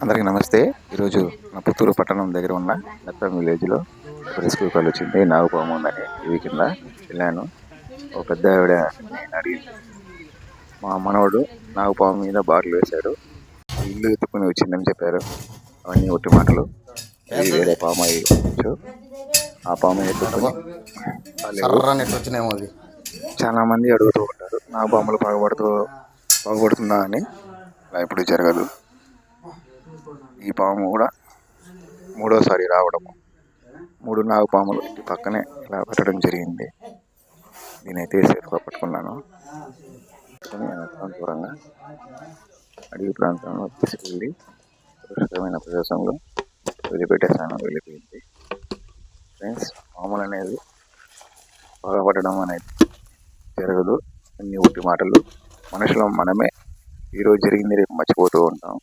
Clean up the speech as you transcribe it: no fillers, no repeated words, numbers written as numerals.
అందరికీ నమస్తే. ఈరోజు నా పుత్తూరు పట్టణం దగ్గర ఉన్న నత్తం విలేజ్లో ఒక రెస్క్యూ కాల్ వచ్చింది. నాగుపాము ఉందని టీవీ కింద వెళ్ళాను. ఒక పెద్ద ఆవిడ నేను అడిగింది. మా మనవడు నాగుపాము మీద బార్లు వేశాడు, ఇల్లు ఎత్తుకుని వచ్చిందని చెప్పారు. అవన్నీ ఒట్టి మాటలు. అది వేరే పాము అయి ఉండొచ్చు. ఆ పాము ఎత్తుకుని రాలేదు. చాలా మంది అడుగుతూ ఉంటారు, నాగుపాములు పగబడుతుందా అని. అలా ఎప్పుడు జరగదు. ఈ పాము కూడా మూడోసారి రావడము, 3 నాగుపాములు ఇంటి పక్కనే ఇలా పెట్టడం జరిగింది. నేనైతే సేఫ్గా పట్టుకున్నాను. దూరంగా అడవి ప్రాంతంలో తీసుకెళ్ళి సురక్షితమైన ప్రదేశంలో వదిలిపెట్టేశాను. వెళ్ళిపోయింది. ఫ్రెండ్స్, పాములు అనేది పగబట్టడం అనేది జరగదు. అన్ని ఒట్టి మాటలు. మనుషులు మనమే ఈరోజు జరిగింది రేపు మర్చిపోతూ ఉంటాం.